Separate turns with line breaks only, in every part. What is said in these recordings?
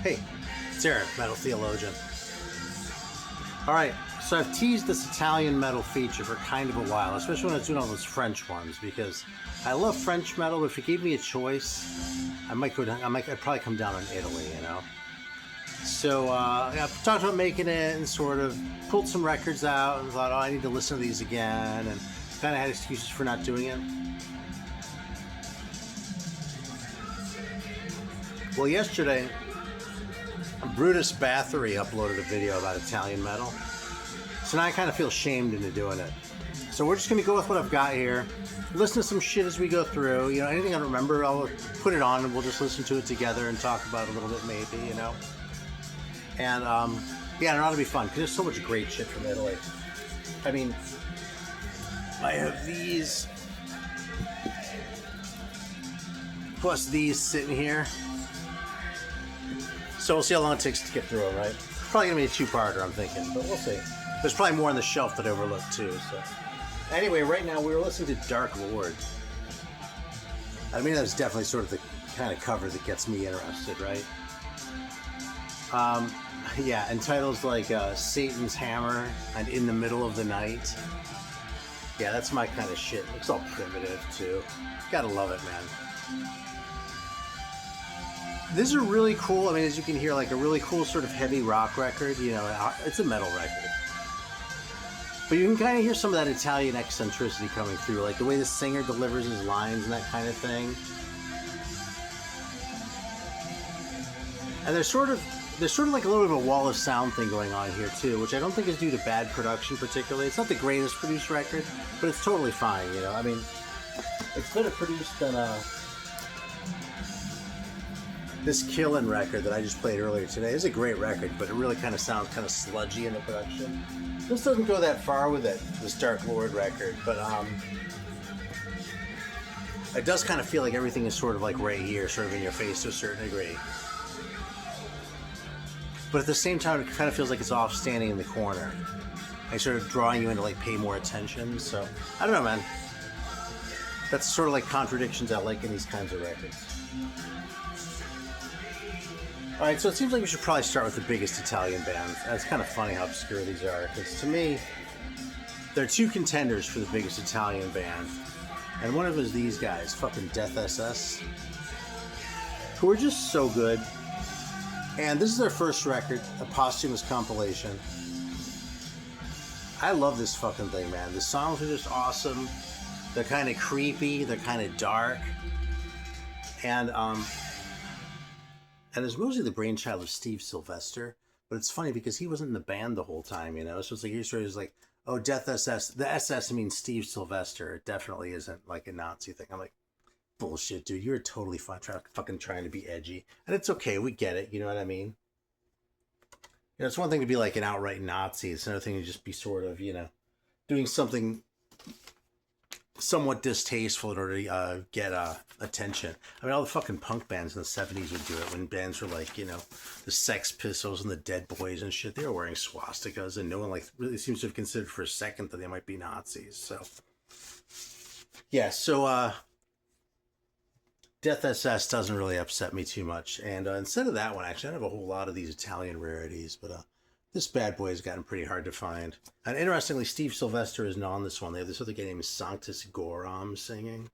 Hey, it's Eric, Metal Theologian. Alright, so I've teased this Italian metal feature for kind of a while, especially when I was doing all those French ones, because I love French metal, but if you gave me a choice, I'd probably come down on Italy, you know? So, I've talked about making it and sort of pulled some records out and thought, oh, I need to listen to these again, and kind of had excuses for not doing it. Well, yesterday, Brutus Bathory uploaded a video about Italian metal. So now I kind of feel shamed into doing it. So we're just going to go with what I've got here. Listen to some shit as we go through. You know, anything I don't remember, I'll put it on and we'll just listen to it together and talk about it a little bit maybe, you know. And, yeah, it ought to be fun because there's so much great shit from Italy. I mean, I have these, plus these sitting here. So we'll see how long it takes to get through them, right? Probably gonna be a two-parter, I'm thinking, but we'll see. There's probably more on the shelf that I overlooked too. So, anyway, right now we're listening to Dark Lord. I mean, that's definitely sort of the kind of cover that gets me interested, right? Yeah, and titles like Satan's Hammer and In the Middle of the Night. Yeah, that's my kind of shit. Looks all primitive too. Gotta love it, man. This is really cool. I mean, as you can hear, like a really cool sort of heavy rock record. You know, it's a metal record. But you can kind of hear some of that Italian eccentricity coming through, like the way the singer delivers his lines and that kind of thing. And there's sort of like a little bit of a wall of sound thing going on here too, which I don't think is due to bad production particularly. It's not the greatest produced record, but it's totally fine, you know. I mean, it's better produced than this Killin' record that I just played earlier today. It's a great record, but it really kind of sounds kind of sludgy in the production. This doesn't go that far with it, this Dark Lord record, but it does kind of feel like everything is sort of like right here, sort of in your face to a certain degree. But at the same time, it kind of feels like it's off standing in the corner. Like sort of drawing you in to like pay more attention. So, I don't know, man. That's sort of like contradictions I like in these kinds of records. Alright, so it seems like we should probably start with the biggest Italian bands. It's kind of funny how obscure these are, because to me, there are two contenders for the biggest Italian band. And one of them is these guys, fucking Death SS, who are just so good. And this is their first record, a posthumous compilation. I love this fucking thing, man. The songs are just awesome. They're kind of creepy, they're kind of dark. And it's mostly the brainchild of Steve Sylvester, but it's funny because he wasn't in the band the whole time, you know? So it's like, he sort of like, oh, Death SS. The SS means Steve Sylvester. It definitely isn't like a Nazi thing. I'm like, bullshit, dude. You're totally fucking trying to be edgy. And it's okay. We get it. You know what I mean? You know, it's one thing to be like an outright Nazi. It's another thing to just be sort of, you know, doing something somewhat distasteful in order to get attention. I mean, all the fucking punk bands in the 70s would do it when bands were like, you know, the Sex Pistols and the Dead Boys and shit. They were wearing swastikas and no one like really seems to have considered for a second that they might be Nazis. So, yeah, so Death SS doesn't really upset me too much. And instead of that one, actually, I don't have a whole lot of these Italian rarities, but this bad boy has gotten pretty hard to find. And interestingly, Steve Sylvester isn't on this one. They have this other guy named Sanctus Goram singing,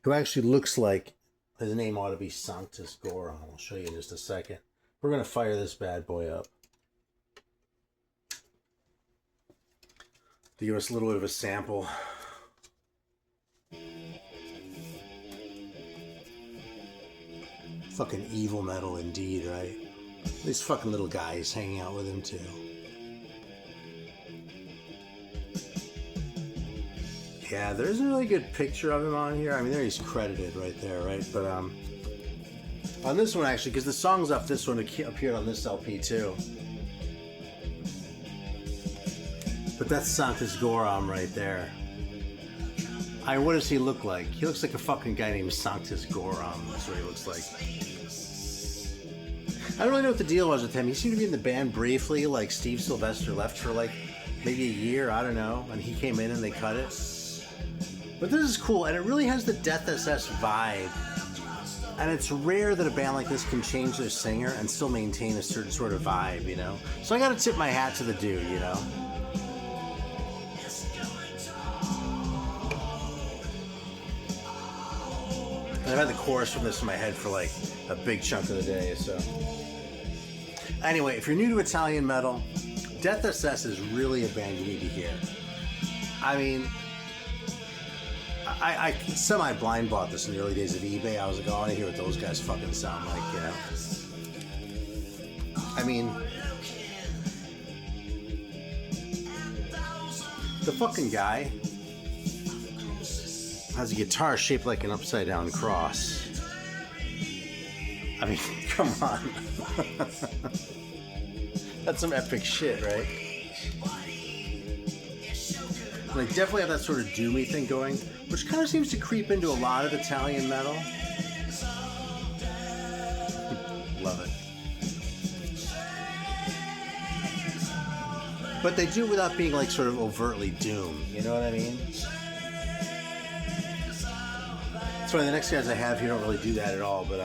who actually looks like his name ought to be Sanctus Goram. I'll show you in just a second. We're going to fire this bad boy up to give us a little bit of a sample. Fucking evil metal indeed, right? These fucking little guys hanging out with him too. Yeah, there isn't a really good picture of him on here. I mean, there he's credited right there, right? But on this one actually, because the songs off this one appeared on this LP too. But that's Sanctus Goram right there. I mean, what does he look like? He looks like a fucking guy named Sanctus Goram. That's what he looks like. I don't really know what the deal was with him. He seemed to be in the band briefly, like Steve Sylvester left for like maybe a year, I don't know, and he came in and they cut it. But this is cool, and it really has the Death SS vibe. And it's rare that a band like this can change their singer and still maintain a certain sort of vibe, you know? So I gotta tip my hat to the dude, you know? And I've had the chorus from this in my head for like a big chunk of the day, so. Anyway, if you're new to Italian metal, Death SS is really a band you need to hear. I mean, I semi-blind bought this in the early days of eBay. I was like, oh, I want to hear what those guys fucking sound like, you know? I mean, the fucking guy has a guitar shaped like an upside-down cross. I mean, come on. That's some epic shit, right? They definitely have that sort of doomy thing going, which kind of seems to creep into a lot of Italian metal. Love it. But they do it without being like sort of overtly doom, you know what I mean? That's why the next guys I have here don't really do that at all, but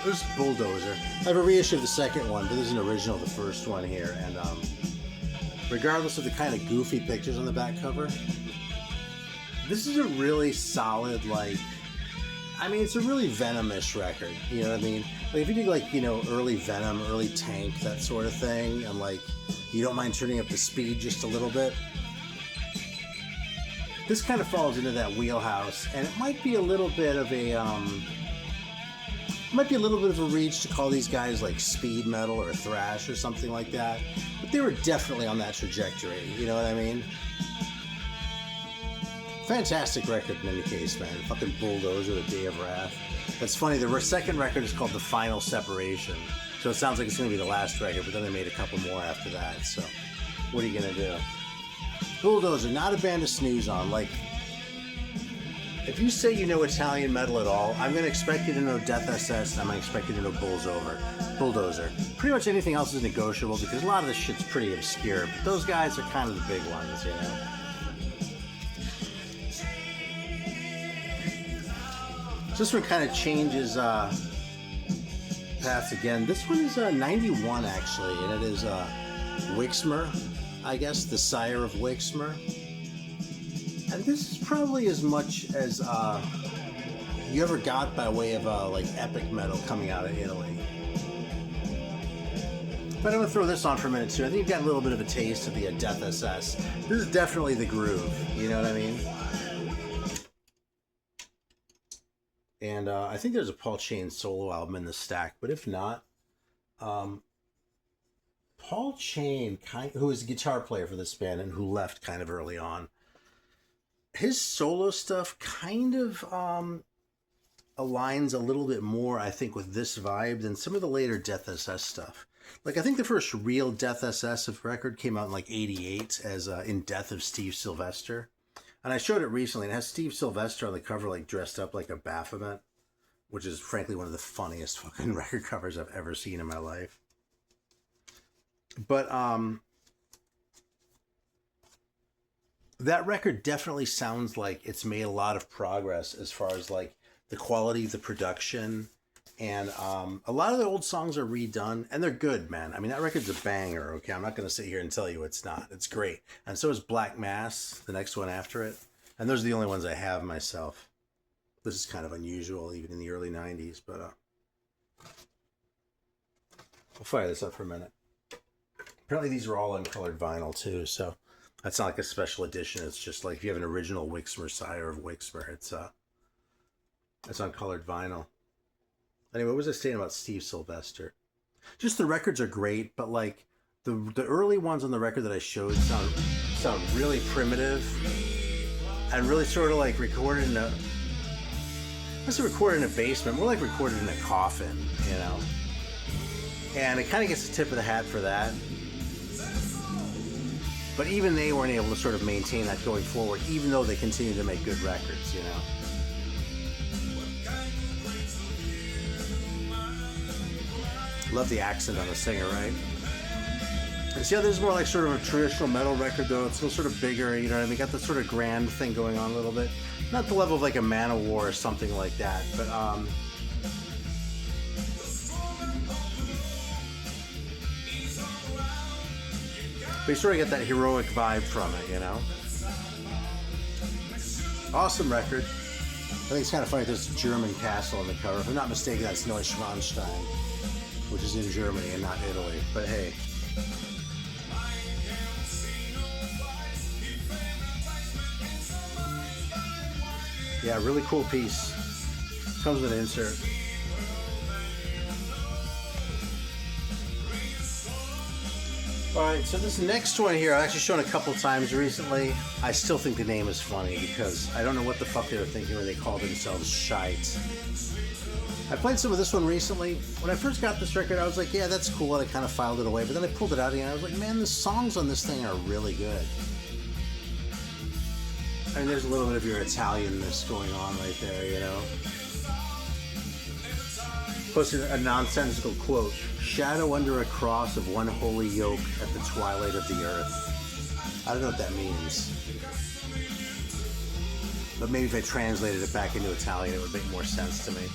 there's Bulldozer. I have a reissue of the second one, but there's an original of the first one here, and regardless of the kind of goofy pictures on the back cover, this is a really solid, like, I mean, it's a really Venom-ish record, you know what I mean? Like, if you do, like, you know, early Venom, early Tank, that sort of thing, and, like, you don't mind turning up the speed just a little bit, this kind of falls into that wheelhouse, and it might be a little bit of a, reach to call these guys, like, speed metal or thrash or something like that, but they were definitely on that trajectory, you know what I mean? Fantastic record in any case, man. Fucking Bulldozer, The Day of Wrath. That's funny, the second record is called The Final Separation, so it sounds like it's going to be the last record, but then they made a couple more after that, so what are you going to do? Bulldozer, not a band to snooze on. Like, if you say you know Italian metal at all, I'm going to expect you to know Death SS, and I'm going to expect you to know Bulldozer. Pretty much anything else is negotiable, because a lot of this shit's pretty obscure, but those guys are kind of the big ones, you know? This one kind of changes paths again. This one is 91 actually, and it is Wixmer, I guess, the sire of Wixmer. And this is probably as much as you ever got by way of like epic metal coming out of Italy. But I'm gonna throw this on for a minute too. I think you've got a little bit of a taste of the Death SS. This is definitely the groove, you know what I mean? And I think there's a Paul Chain solo album in the stack, but if not, Paul Chain, who is a guitar player for this band and who left kind of early on, his solo stuff kind of aligns a little bit more, I think, with this vibe than some of the later Death SS stuff. Like, I think the first real Death SS record came out in like '88 as In Death of Steve Sylvester. And I showed it recently, and it has Steve Sylvester on the cover, like, dressed up like a Baphomet, which is, frankly, one of the funniest fucking record covers I've ever seen in my life. But, that record definitely sounds like it's made a lot of progress as far as, like, the quality of the production, and a lot of the old songs are redone, and they're good, man. I mean, that record's a banger, okay? I'm not going to sit here and tell you it's not. It's great. And so is Black Mass, the next one after it. And those are the only ones I have myself. This is kind of unusual, even in the early 90s, but we'll fire this up for a minute. Apparently these are all uncolored vinyl, too, so that's not like a special edition. It's just like if you have an original Wixmer, sire of Wixmer, it's uncolored vinyl. Anyway, what was I saying about Steve Sylvester? Just the records are great, but like the early ones on the record that I showed sound really primitive and really sort of like recorded in a basement, more like recorded in a coffin, you know. And it kind of gets the tip of the hat for that. But even they weren't able to sort of maintain that going forward, even though they continue to make good records, you know. Love the accent on the singer, right? And see how this is more like sort of a traditional metal record, though. It's a little sort of bigger, you know what I mean? Got the sort of grand thing going on a little bit. Not the level of like a Manowar or something like that, but But you sort of get that heroic vibe from it, you know? Awesome record. I think it's kind of funny there's a German castle on the cover. If I'm not mistaken, that's Neuschwanstein, which is in Germany and not Italy. But hey. Yeah, really cool piece. Comes with an insert. Alright, so this next one here, I've actually shown a couple times recently. I still think the name is funny because I don't know what the fuck they were thinking when they called themselves Shite. I played some of this one recently. When I first got this record, I was like, yeah, that's cool, and I kind of filed it away. But then I pulled it out again, and I was like, man, the songs on this thing are really good. I mean, there's a little bit of your Italianness going on right there, you know? Posted a nonsensical quote, "Shadow under a cross of one holy yoke at the twilight of the earth." I don't know what that means. But maybe if I translated it back into Italian, it would make more sense to me.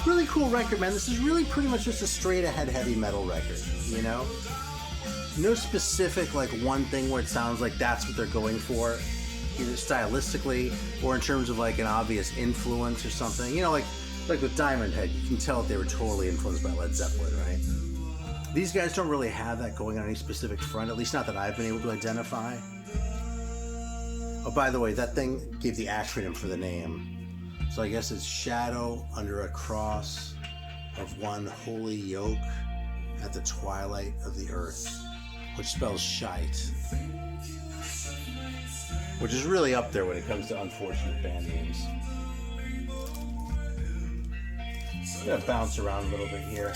Really cool record, man. This is really pretty much just a straight-ahead heavy metal record, you know? No specific, like, one thing where it sounds like that's what they're going for, either stylistically or in terms of, like, an obvious influence or something. You know, like with Diamond Head, you can tell that they were totally influenced by Led Zeppelin, right? These guys don't really have that going on any specific front, at least not that I've been able to identify. Oh, by the way, that thing gave the acronym for the name. So I guess it's Shadow under a cross of one holy yoke at the twilight of the earth, which spells Shite. Which is really up there when it comes to unfortunate band names. I'm gonna bounce around a little bit here.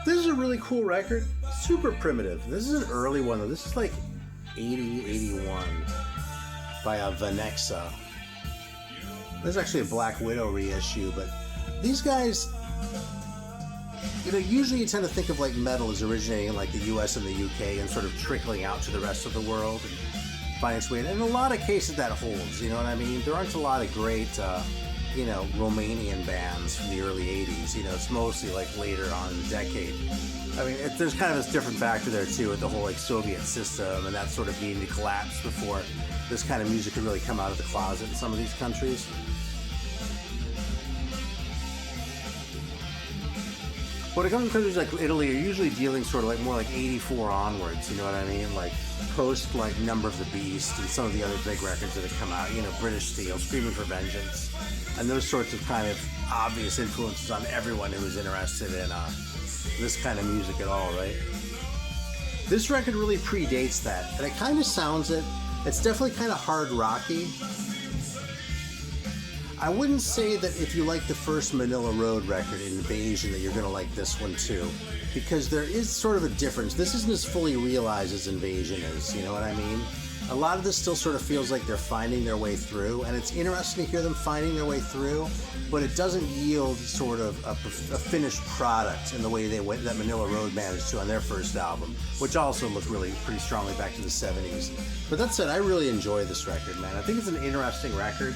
This is a really cool record. Super primitive. This is an early one though. This is like 80, 81 by Vanexa. This is actually a Black Widow reissue, but these guys, you know, usually you tend to think of like metal as originating in like the US and the UK and sort of trickling out to the rest of the world and finding its way. And in a lot of cases that holds, you know what I mean? There aren't a lot of great, you know, Romanian bands from the early 80s. You know, it's mostly like later on in the decade. I mean, there's kind of this different factor there too with the whole like Soviet system and that sort of being to collapse before this kind of music could really come out of the closet in some of these countries. When it comes to countries like Italy, you're usually dealing sort of like more like 84 onwards, you know what I mean? Like post like Number of the Beast and some of the other big records that have come out, you know, British Steel, Screaming for Vengeance, and those sorts of kind of obvious influences on everyone who's interested in this kind of music at all, right? This record really predates that, and it kind of sounds it. It's definitely kind of hard rocky. I wouldn't say that if you like the first Manila Road record, Invasion, that you're going to like this one too, because there is sort of a difference. This isn't as fully realized as Invasion is, you know what I mean? A lot of this still sort of feels like they're finding their way through, and it's interesting to hear them finding their way through, but it doesn't yield sort of a finished product in the way that Manila Road managed to on their first album, which also looked really pretty strongly back to the 70s. But that said, I really enjoy this record, man. I think it's an interesting record.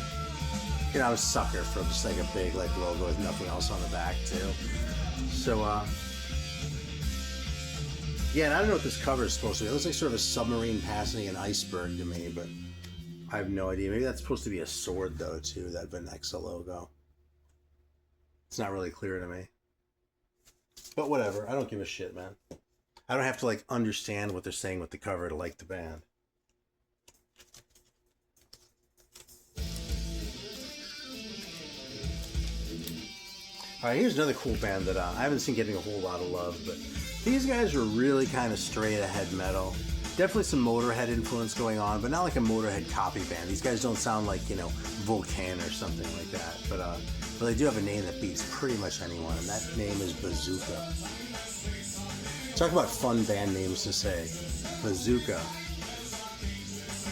You know, I'm a sucker for just like a big like logo with nothing else on the back too. So yeah, and I don't know what this cover is supposed to be. It looks like sort of a submarine passing an iceberg to me, but I have no idea. Maybe that's supposed to be a sword though too, that Vanexa logo. It's not really clear to me. But whatever, I don't give a shit, man. I don't have to like understand what they're saying with the cover to like the band. All right, here's another cool band that I haven't seen getting a whole lot of love, but these guys are really kind of straight ahead metal. Definitely some Motorhead influence going on, but not like a Motorhead copy band. These guys don't sound like, you know, Vulcan or something like that, but they do have a name that beats pretty much anyone, and that name is Bazooka. Talk about fun band names to say. Bazooka.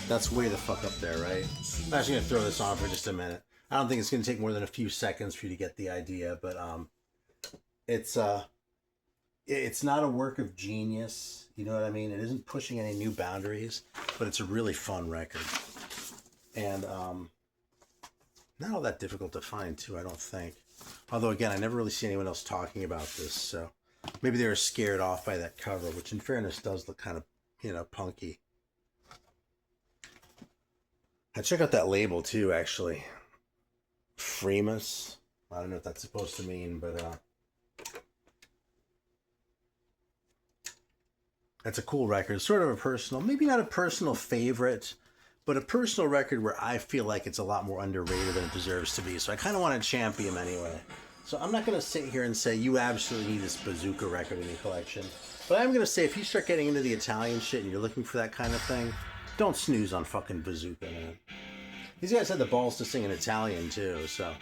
That's way the fuck up there, right? I'm actually going to throw this on for just a minute. I don't think it's going to take more than a few seconds for you to get the idea, but it's not a work of genius, you know what I mean? It isn't pushing any new boundaries, but it's a really fun record. And not all that difficult to find, too, I don't think. Although, again, I never really see anyone else talking about this, so Maybe they were scared off by that cover, which in fairness does look kind of, you know, punky. I check out that label too, actually. Freemus. I don't know what that's supposed to mean, but that's a cool record. Sort of a personal, maybe not a personal favorite, but a personal record where I feel like it's a lot more underrated than it deserves to be. So I kind of want to champion him anyway. So I'm not going to sit here and say you absolutely need this Bazooka record in your collection. But I'm going to say if you start getting into the Italian shit and you're looking for that kind of thing, don't snooze on fucking Bazooka, man. These guys had the balls to sing in Italian too, so.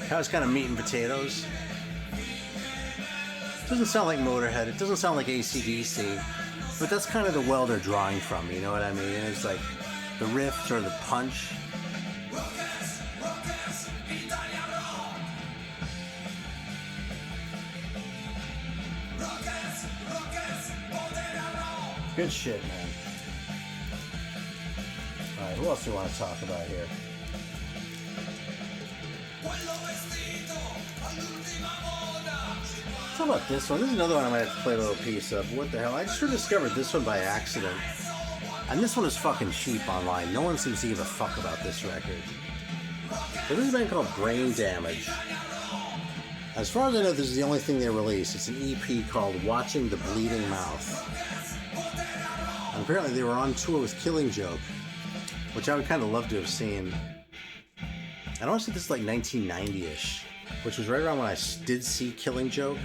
That was kind of meat and potatoes. Doesn't sound like Motorhead. It doesn't sound like AC/DC. But that's kind of the well they're drawing from, you know what I mean? It's like the riffs or the punch. Good shit, man. Alright, who else do we want to talk about here? How about this one? This is another one I might have to play a little piece of. What the hell? I just rediscovered this one by accident. And this one is fucking cheap online. No one seems to give a fuck about this record. So this is a band called Brain Damage. As far as I know, this is the only thing they released. It's an EP called Watching the Bleeding Mouth. And apparently they were on tour with Killing Joke, which I would kind of love to have seen. I want to say this is like 1990-ish, which was right around when I did see Killing Joke.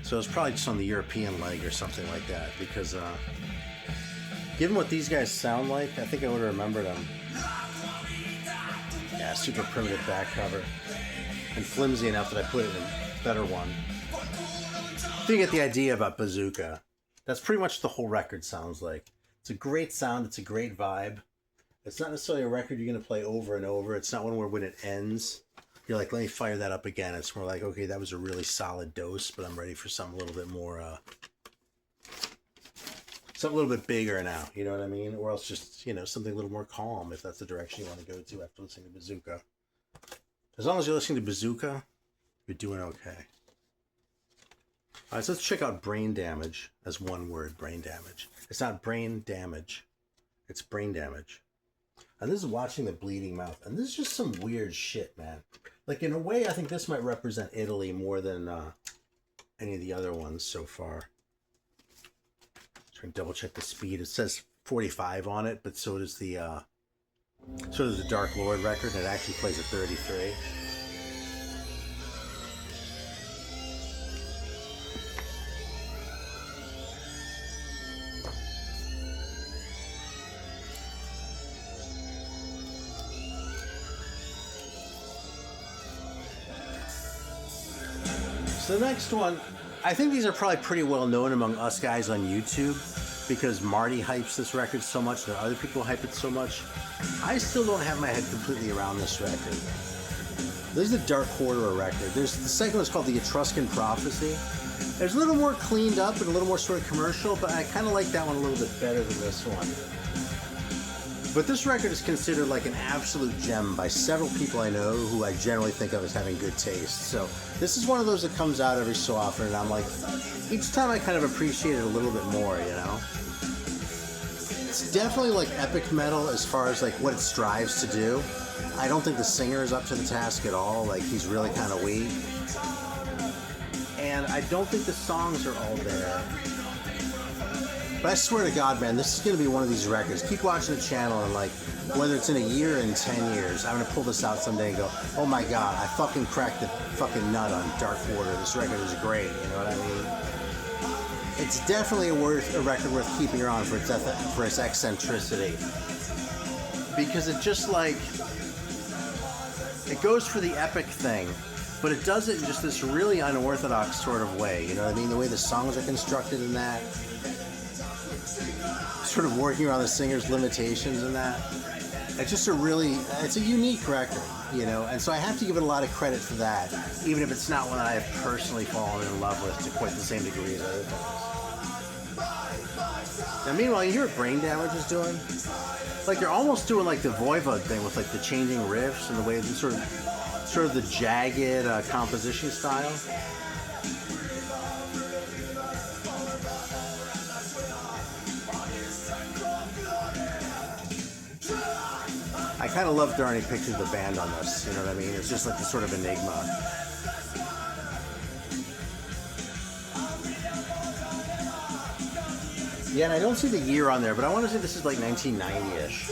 So it was probably just on the European leg or something like that, because given what these guys sound like, I think I would have remembered them. Yeah, super primitive back cover. And flimsy enough that I put it in a better one. I think you get the idea about Bazooka. That's pretty much the whole record sounds like. It's a great sound, it's a great vibe. It's not necessarily a record you're going to play over and over. It's not one where when it ends, you're like, let me fire that up again. It's more like, okay, that was a really solid dose, but I'm ready for something a little bit more, something a little bit bigger now, you know what I mean? Or else just, you know, something a little more calm if that's the direction you want to go to after listening to Bazooka. As long as you're listening to Bazooka, you're doing okay. Alright, so let's check out Brain Damage as one word, Brain Damage. It's not brain damage, it's Brain Damage. And this is Watching the Bleeding Mouth. And this is just some weird shit, man. Like, in a way, I think this might represent Italy more than any of the other ones so far. Try and double check the speed. It says 45 on it, but so does the Dark Lord record, and it actually plays at 33. So the next one, I think these are probably pretty well known among us guys on YouTube because Marty hypes this record so much and other people hype it so much. I still don't have my head completely around this record. This is the Dark Quarterer record. The second one's called The Etruscan Prophecy. There's a little more cleaned up and a little more sort of commercial, but I kind of like that one a little bit better than this one. But this record is considered like an absolute gem by several people I know who I generally think of as having good taste. So this is one of those that comes out every so often, and I'm like, each time I kind of appreciate it a little bit more, you know? It's definitely like epic metal as far as like what it strives to do. I don't think the singer is up to the task at all. Like, he's really kind of weak. And I don't think the songs are all there. But I swear to God, man, this is going to be one of these records. Keep watching the channel and, like, whether it's in a year or in 10 years, I'm going to pull this out someday and go, oh my God, I fucking cracked the fucking nut on Dark Quarter. This record is great, you know what I mean? It's definitely a record worth keeping around for its eccentricity. Because it just, like, it goes for the epic thing, but it does it in just this really unorthodox sort of way, you know what I mean? The way the songs are constructed in that. Sort of working around the singer's limitations and that. It's just it's a unique record, you know, and so I have to give it a lot of credit for that, even if it's not one that I have personally fallen in love with to quite the same degree as other things. Now, meanwhile, you hear what Brain Damage is doing? Like, they're almost doing like the Voivod thing with like the changing riffs and the way it's sort of the jagged composition style. I kind of love there aren't any pictures of the band on this, you know what I mean? It's just like this sort of enigma. Yeah, and I don't see the year on there, but I want to say this is like 1990-ish.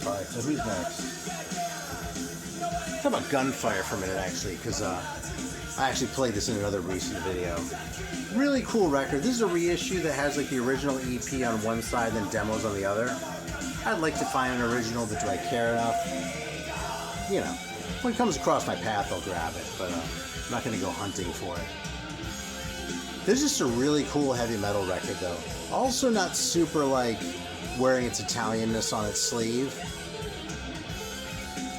Alright, so who's next? Let's talk about Gunfire for a minute, actually, because I actually played this in another recent video. Really cool record. This is a reissue that has like the original EP on one side and then demos on the other. I'd like to find an original, but do I care enough? You know. When it comes across my path, I'll grab it, but I'm not going to go hunting for it. This is just a really cool heavy metal record, though. Also not super, like, wearing its Italianness on its sleeve.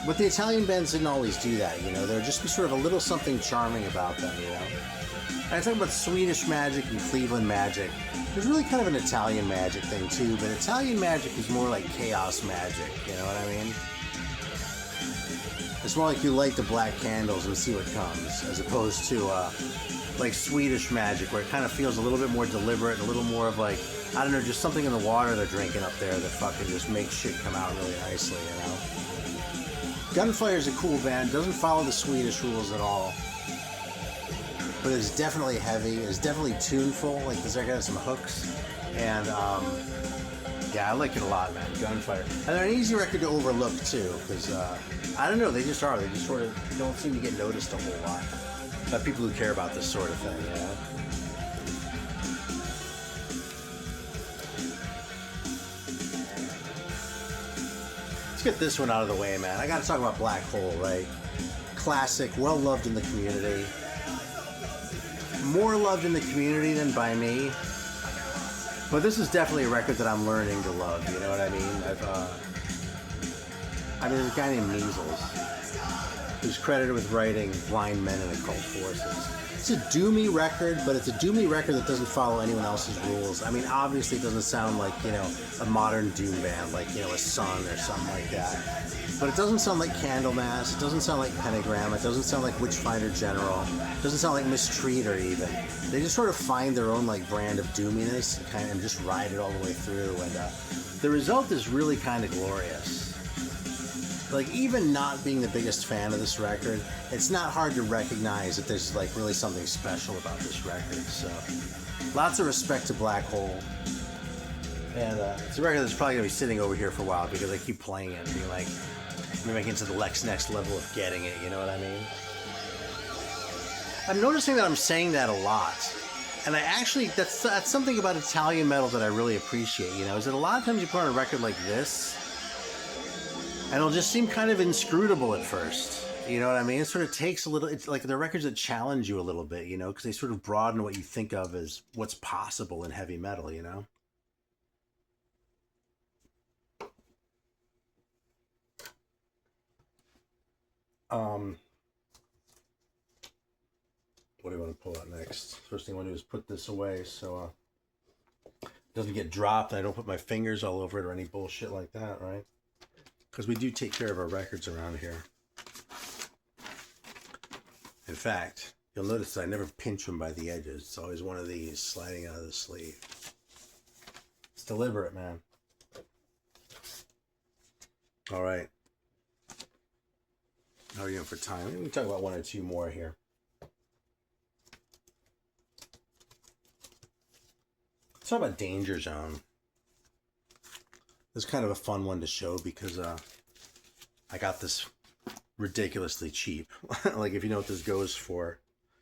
But the Italian bands didn't always do that, you know? There would just be sort of a little something charming about them, you know? And I talk about Swedish Magic and Cleveland Magic. There's really kind of an Italian magic thing, too, but Italian magic is more like chaos magic, you know what I mean? It's more like you light the black candles and see what comes, as opposed to like Swedish Magic, where it kind of feels a little bit more deliberate, a little more of like, I don't know, just something in the water they're drinking up there that fucking just makes shit come out really nicely, you know? Gunfire's a cool band, doesn't follow the Swedish rules at all, but it's definitely heavy, it's definitely tuneful, like this record has some hooks, and yeah, I like it a lot, man. Gunfire. And they're an easy record to overlook, too, because, I don't know, they just are. They just sort of don't seem to get noticed a whole lot by people who care about this sort of thing, you know? Let's get this one out of the way, man. I gotta talk about Black Hole, right? Classic, well-loved in the community. More loved in the community than by me. But this is definitely a record that I'm learning to love, you know what I mean? There's a guy named Measles, who's credited with writing Blind Men and Occult Forces. It's a doomy record, but it's a doomy record that doesn't follow anyone else's rules. I mean, obviously it doesn't sound like, you know, a modern doom band, like, you know, a Sun or something like that. But it doesn't sound like Candlemass, it doesn't sound like Pentagram, it doesn't sound like Witchfinder General, it doesn't sound like Mistreater even. They just sort of find their own like brand of doominess and just ride it all the way through, and the result is really kind of glorious. Like, even not being the biggest fan of this record, it's not hard to recognize that there's like really something special about this record. So lots of respect to Black Hole. And it's a record that's probably going to be sitting over here for a while because I keep playing it and being like, I'm making it to the next level of getting it, you know what I mean? I'm noticing that I'm saying that a lot. And I actually, that's something about Italian metal that I really appreciate, you know, is that a lot of times you put on a record like this, and it'll just seem kind of inscrutable at first. You know what I mean? It sort of takes a little, it's like the records that challenge you a little bit, you know, because they sort of broaden what you think of as what's possible in heavy metal, you know? What do you want to pull out next? First thing I want to do is put this away so it doesn't get dropped and I don't put my fingers all over it or any bullshit like that, right? Because we do take care of our records around here. In fact, you'll notice that I never pinch them by the edges. It's always one of these sliding out of the sleeve. It's deliberate, man. All right. How are you doing for time? We can talk about one or two more here. Let's talk about Danger Zone. This is kind of a fun one to show because I got this ridiculously cheap. Like, if you know what this goes for,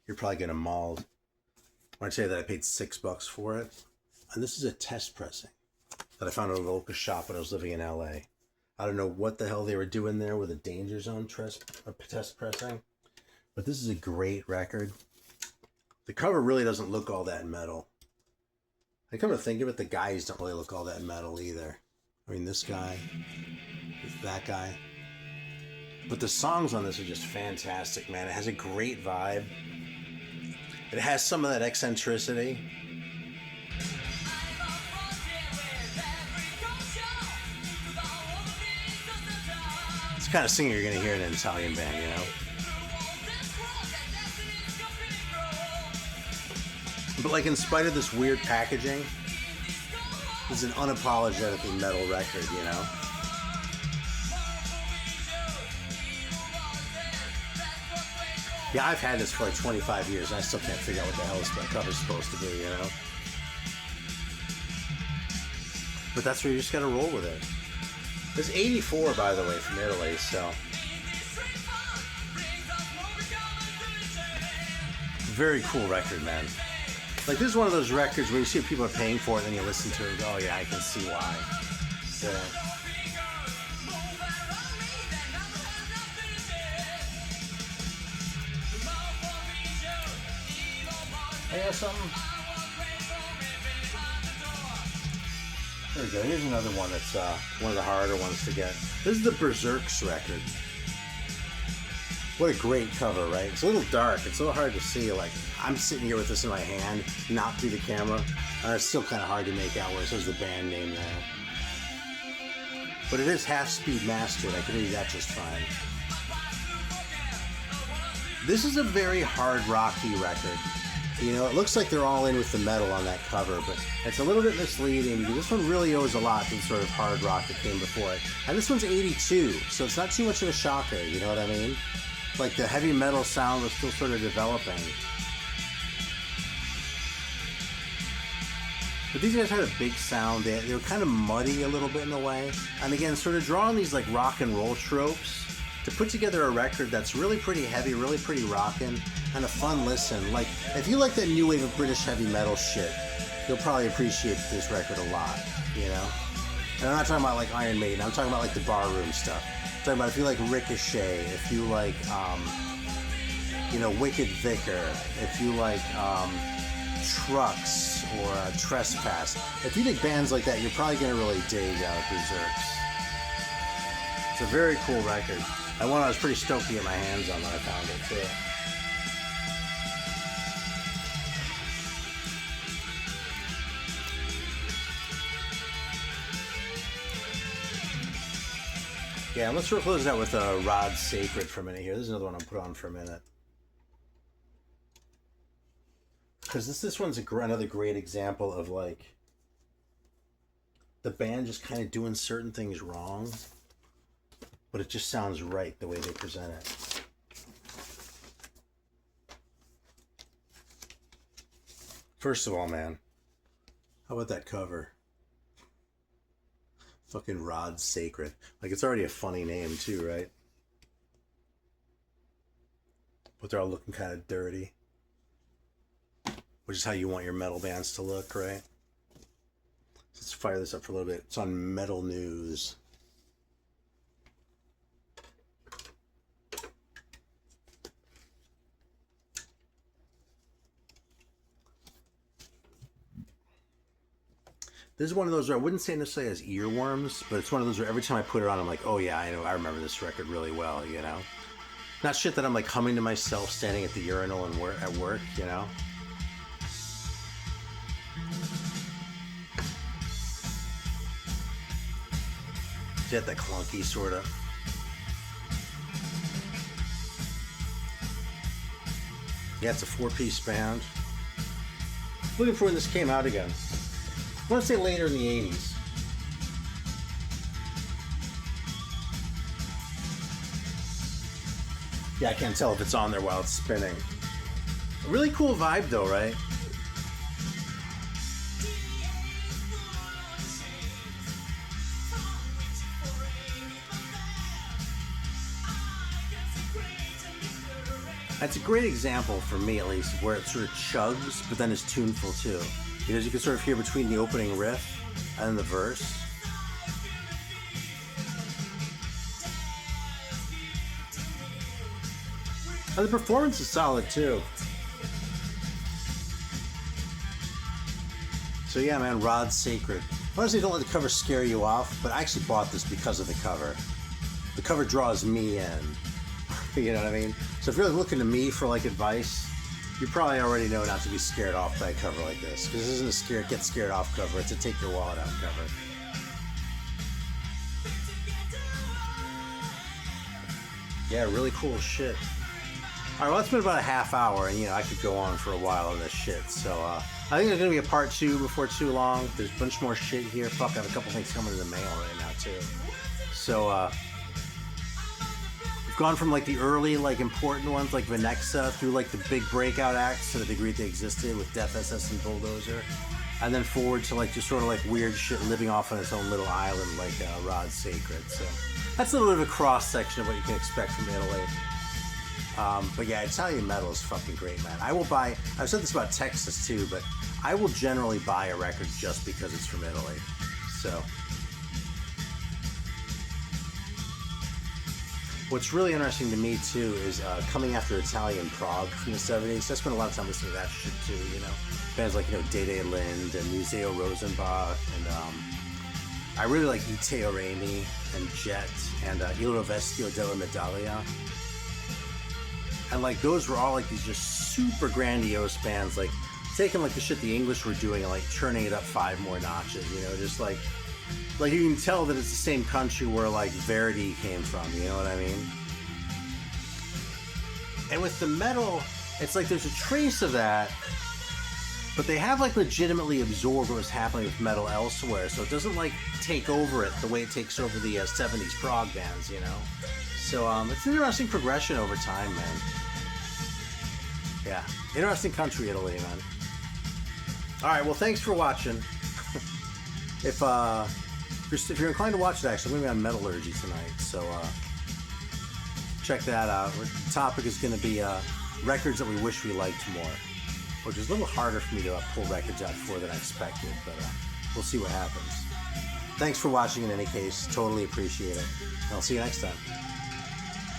you're probably getting mauled. When I say that I paid $6 for it, and this is a test pressing that I found at a local shop when I was living in LA. I don't know what the hell they were doing there with a Danger Zone test pressing, but this is a great record. The cover really doesn't look all that metal. I come to think of it, the guys don't really look all that metal either. I mean, this guy, that guy. But the songs on this are just fantastic, man. It has a great vibe. It has some of that eccentricity. It's the kind of singing you're going to hear in an Italian band, you know? But like, in spite of this weird packaging, it's an unapologetically metal record, you know? Yeah, I've had this for like 25 years, and I still can't figure out what the hell this cover's supposed to be, you know? But that's where you just gotta roll with it. It's 84, by the way, from Italy, so... Very cool record, man. Like, this is one of those records where you see people are paying for it, and then you listen to it and go, oh yeah, I can see why. Yeah. Hey, got something? There we go. Here's another one that's one of the harder ones to get. This is the Berserks record. What a great cover, right? It's a little dark. It's a little hard to see. Like, I'm sitting here with this in my hand, not through the camera, and it's still kind of hard to make out where it says the band name there. But it is half-speed mastered. I can read that just fine. This is a very hard rocky record. You know, it looks like they're all in with the metal on that cover, but it's a little bit misleading because this one really owes a lot to the sort of hard rock that came before it. And this one's 82, so it's not too much of a shocker, you know what I mean? Like, the heavy metal sound was still sort of developing. But these guys had a big sound. They were kind of muddy a little bit in a way. And again, sort of drawing these like rock and roll tropes to put together a record that's really pretty heavy, really pretty rockin', and a fun listen. Like, if you like that new wave of British heavy metal shit, you'll probably appreciate this record a lot, you know? And I'm not talking about like Iron Maiden, I'm talking about like the barroom stuff. I'm talking about if you like Ricochet, if you like, you know, Wicked Vicar, if you like Trucks or Trespass. If you dig bands like that, you're probably going to really dig Berserks. It's a very cool record. And one I was pretty stoked to get my hands on when I found it too. Yeah, let's sort of close it out with Rod Sacred for a minute here. This is another one I'll put on for a minute. Because this one's another great example of, like, the band just kind of doing certain things wrong, but it just sounds right the way they present it. First of all, man, how about that cover? Fucking Rod Sacred. Like, it's already a funny name too, right? But they're all looking kind of dirty. Which is how you want your metal bands to look, right? Let's fire this up for a little bit. It's on Metal News. This is one of those where I wouldn't say necessarily as earworms, but it's one of those where every time I put it on, I'm like, oh yeah, I remember this record really well, you know? Not shit that I'm like humming to myself standing at the urinal and at work, you know? You had that clunky sort of. Yeah, it's a 4-piece band. Looking for when this came out again. I want to say later in the 80s. Yeah, I can't tell if it's on there while it's spinning. A really cool vibe though, right? That's a great example, for me at least, where it sort of chugs, but then is tuneful too. Because you can sort of hear between the opening riff and the verse. And the performance is solid too. So yeah, man, Rod Sacred. Honestly, don't let the cover scare you off, but I actually bought this because of the cover. the cover draws me in. You know what I mean? So if you're looking to me for like advice, you probably already know not to be scared off by a cover like this, because this isn't a get scared off cover, it's a take your wallet out cover. Yeah, really cool shit. Alright, well, it's been about a half hour, and I could go on for a while on this shit, so I think there's gonna be a part 2 before too long. There's a bunch more shit here. Fuck, I have a couple things coming in the mail right now too. So we've gone from like the early like important ones like Vanexa through like the big breakout acts to the degree they existed with Death SS and Bulldozer, and then forward to like just sort of like weird shit living off on its own little island like Rod Sacred. So that's a little bit of a cross section of what you can expect from Italy. But yeah, Italian metal is fucking great, man. I will buy, I've said this about Texas too, but I will generally buy a record just because it's from Italy. So what's really interesting to me too is coming after Italian prog from the 70s. I spent a lot of time listening to that shit too, bands like Dede Lind and Museo Rosenbach, and I really like Iteo Remi and Jet and Il Rovescio della Medaglia. And like those were all like these just super grandiose bands, like taking like the shit the English were doing and like turning it up 5 more notches, just like you can tell that it's the same country where like Verdi came from, you know what I mean? And with the metal, it's like there's a trace of that, but they have like legitimately absorbed what was happening with metal elsewhere, so it doesn't like take over it the way it takes over the 70s prog bands, So it's an interesting progression over time, man. Yeah, interesting country, Italy, man. Alright, well, thanks for watching. If you're inclined to watch it, actually, I'm going to be on Metallurgy tonight, so check that out. The topic is going to be records that we wish we liked more, which is a little harder for me to pull records out for than I expected, but we'll see what happens. Thanks for watching in any case. Totally appreciate it. And I'll see you next time.